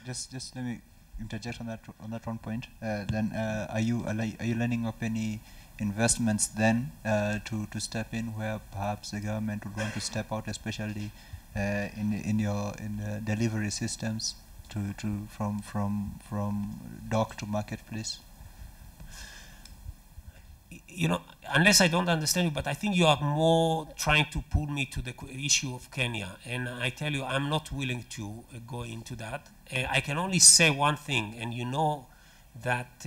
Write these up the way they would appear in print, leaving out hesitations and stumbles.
just let me interject on that one point. Then are you learning of any investments then to step in where perhaps the government would want to step out, especially in the delivery systems from dock to marketplace? You know, unless I don't understand you, but I think you are more trying to pull me to the issue of Kenya, and I tell you, I'm not willing to go into that. I can only say one thing, and you know that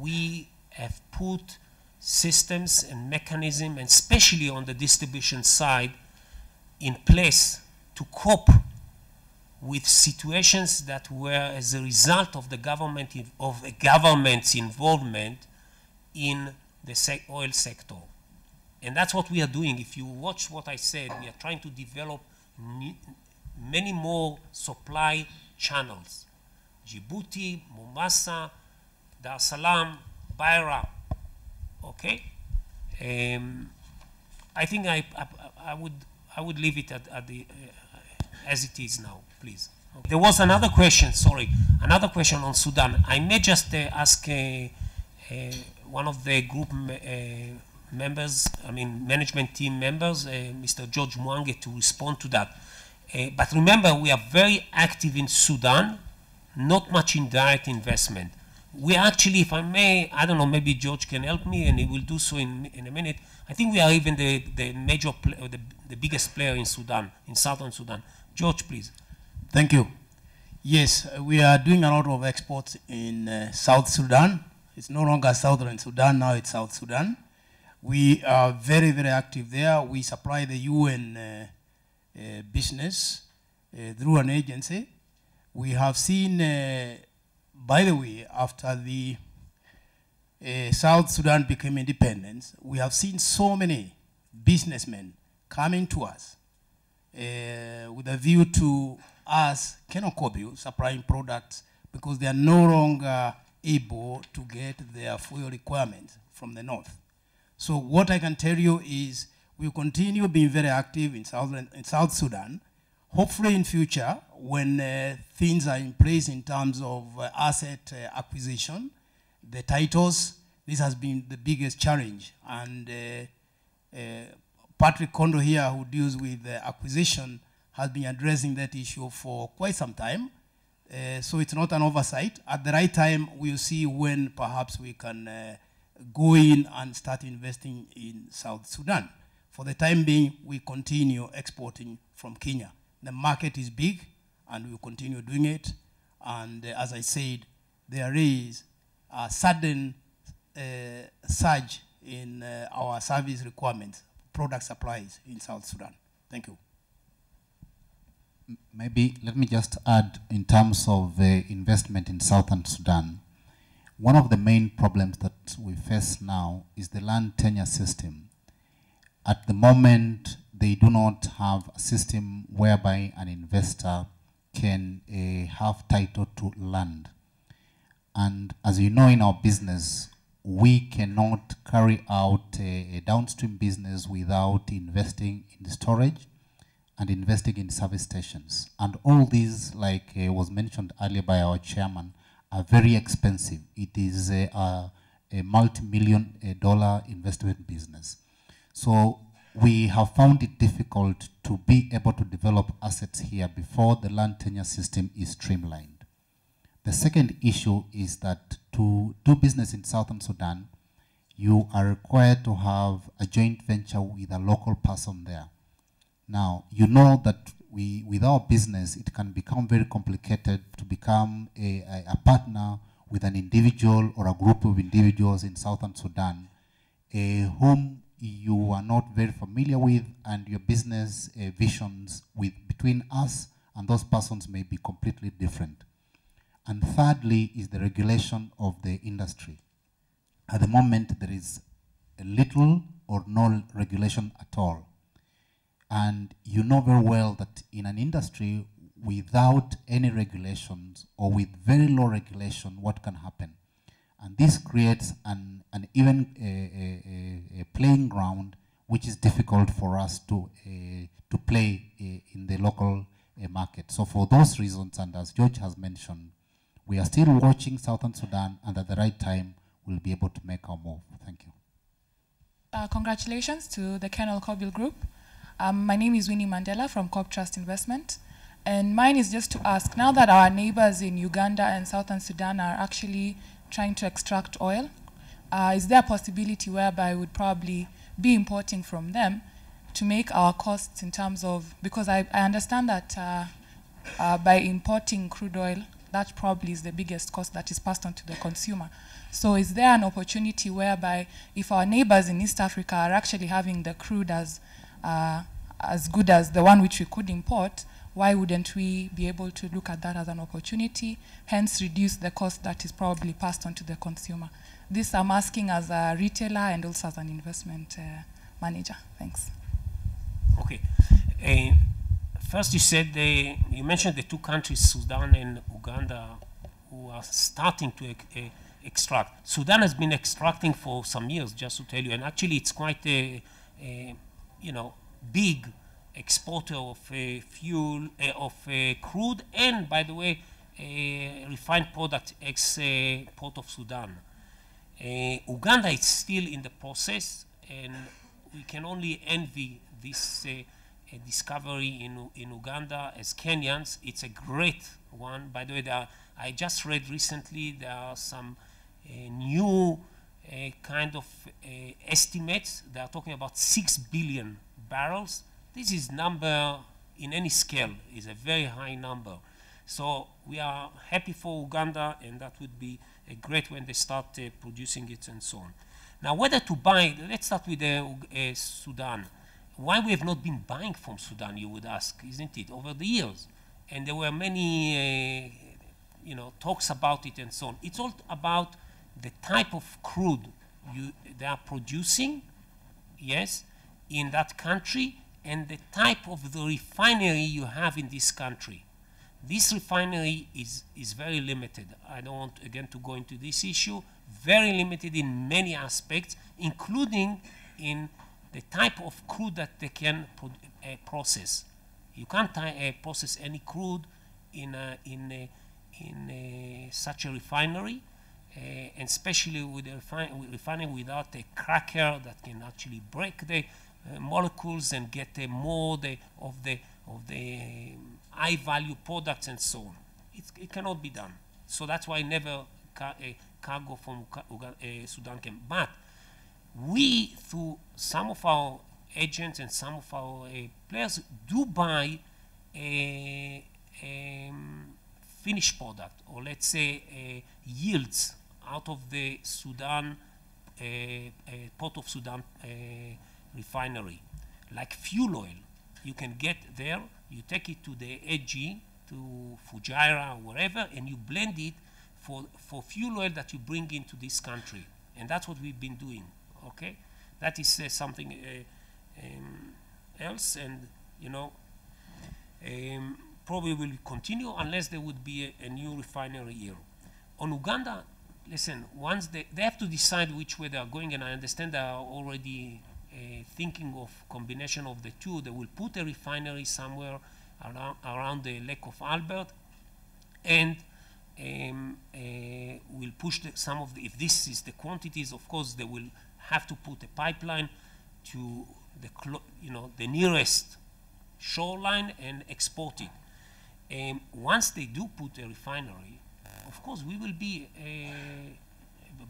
we have put systems and mechanisms, and especially on the distribution side, in place to cope with situations that were as a result of the government's involvement in the oil sector. And that's what we are doing. If you watch what I said, we are trying to develop many more supply channels. Djibouti, Mombasa, Dar es Salaam, Beira, okay? I think I would leave it at the as it is now, please. Okay. There was another question, sorry, another question on Sudan. I may just ask one of the group members, I mean management team members, Mr. George Mwange, to respond to that. But remember, we are very active in Sudan, not much in direct investment. We actually, if I may, I don't know, maybe George can help me, and he will do so in a minute. I think we are even the major, the biggest player in Sudan, in southern Sudan. George, please. Thank you. Yes, we are doing a lot of exports in South Sudan. It's no longer Southern Sudan, now it's South Sudan. We are very, very active there. We supply the UN business through an agency. We have seen, by the way, after the South Sudan became independent, we have seen so many businessmen coming to us with a view to us, Kenokobu, supplying products because they are no longer able to get their fuel requirements from the north. So what I can tell you is we continue being very active in South Sudan. Hopefully in future, when things are in place in terms of asset acquisition, the titles, this has been the biggest challenge. And Patrick Kondo here, who deals with acquisition, has been addressing that issue for quite some time. So it's not an oversight. At the right time, we'll see when perhaps we can go in and start investing in South Sudan. For the time being, we continue exporting from Kenya. The market is big, and we'll continue doing it. And as I said, there is a sudden surge in our service requirements, product supplies in South Sudan. Thank you. Maybe let me just add in terms of investment in Southern Sudan. One of the main problems that we face now is the land tenure system. At the moment, they do not have a system whereby an investor can have title to land. And as you know, in our business, we cannot carry out a downstream business without investing in the storage and investing in service stations. And all these, like was mentioned earlier by our chairman, are very expensive. It is a multi-million dollar investment business. So we have found it difficult to be able to develop assets here before the land tenure system is streamlined. The second issue is that to do business in Southern Sudan, you are required to have a joint venture with a local person there. Now, you know that with our business, it can become very complicated to become a partner with an individual or a group of individuals in Southern Sudan whom you are not very familiar with, and your business visions between us and those persons may be completely different. And thirdly is the regulation of the industry. At the moment, there is a little or no regulation at all. And you know very well that in an industry without any regulations or with very low regulation, what can happen? And this creates an even a playing ground which is difficult for us to play in the local a market. So for those reasons, and as George has mentioned, we are still watching Southern Sudan, and at the right time, we'll be able to make our move. Thank you. Congratulations to the Kenol Kobil Group. My name is Winnie Mandela from Corp Trust Investment. And mine is just to ask, now that our neighbors in Uganda and Southern Sudan are actually trying to extract oil, is there a possibility whereby we would probably be importing from them to make our costs in terms of, because I understand that by importing crude oil, that probably is the biggest cost that is passed on to the consumer. So is there an opportunity whereby if our neighbors in East Africa are actually having the crude as good as the one which we could import, why wouldn't we be able to look at that as an opportunity, hence reduce the cost that is probably passed on to the consumer? This I'm asking as a retailer and also as an investment manager. Thanks. Okay. First, you mentioned the two countries, Sudan and Uganda, who are starting to extract. Sudan has been extracting for some years, just to tell you, and actually it's quite a big exporter of fuel, of crude, and by the way, refined product export of Sudan. Uganda is still in the process, and we can only envy this discovery in Uganda as Kenyans. It's a great one. By the way, I just read recently there are some new kind of estimates. They are talking about 6 billion barrels. This is number in any scale is a very high number. So we are happy for Uganda, and that would be great when they start producing it and so on. Now, whether to buy, let's start with Sudan. Why we have not been buying from Sudan, you would ask, isn't it, over the years? And there were many, talks about it and so on. It's all about the type of crude they are producing, yes, in that country, and the type of the refinery you have in this country. This refinery is very limited. I don't want, again, to go into this issue. Very limited in many aspects, including in the type of crude that they can process. You can't process any crude in such a refinery, and especially with a refinery without a cracker that can actually break the molecules and get more of the high-value products and so on. It cannot be done. So that's why never cargo from Sudan came. But we, through some of our agents and some of our players, do buy a finished product, or let's say yields out of the Sudan, Port of Sudan refinery, like fuel oil. You can get there, you take it to the AG, to Fujairah or wherever, and you blend it for fuel oil that you bring into this country. And that's what we've been doing, okay? That is something else, and probably will continue unless there would be a new refinery here. On Uganda, listen, once they have to decide which way they are going, and I understand they are already thinking of combination of the two. They will put a refinery somewhere around the Lake of Albert, and will push some of the, if this is the quantities, of course, they will have to put a pipeline to the nearest shoreline and export it. Once they do put a refinery, of course, we will be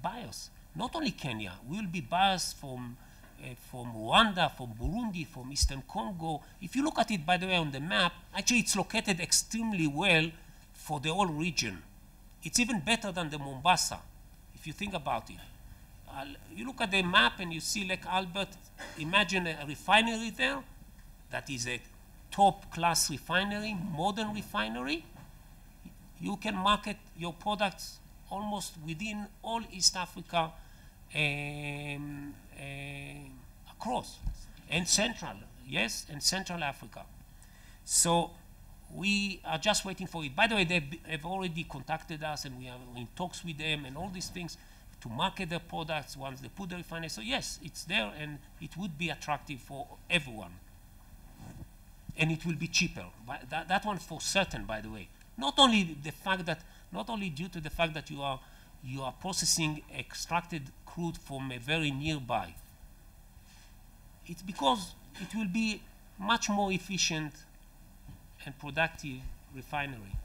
buyers. Not only Kenya, we will be buyers from Rwanda, from Burundi, from Eastern Congo. If you look at it, by the way, on the map, actually it's located extremely well for the whole region. It's even better than the Mombasa, if you think about it. You look at the map and you see Lake Albert, imagine a refinery there that is a top-class refinery, modern refinery. You can market your products almost within all East Africa across, and Central, yes, and Central Africa. So we are just waiting for it. By the way, they have already contacted us, and we are in talks with them and all these things to market their products once they put the refinery. So yes, it's there, and it would be attractive for everyone. and it will be cheaper. That one for certain, by the way. Not only due to the fact that you are processing extracted crude from a very nearby. It's because it will be much more efficient and productive refinery.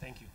Thank you.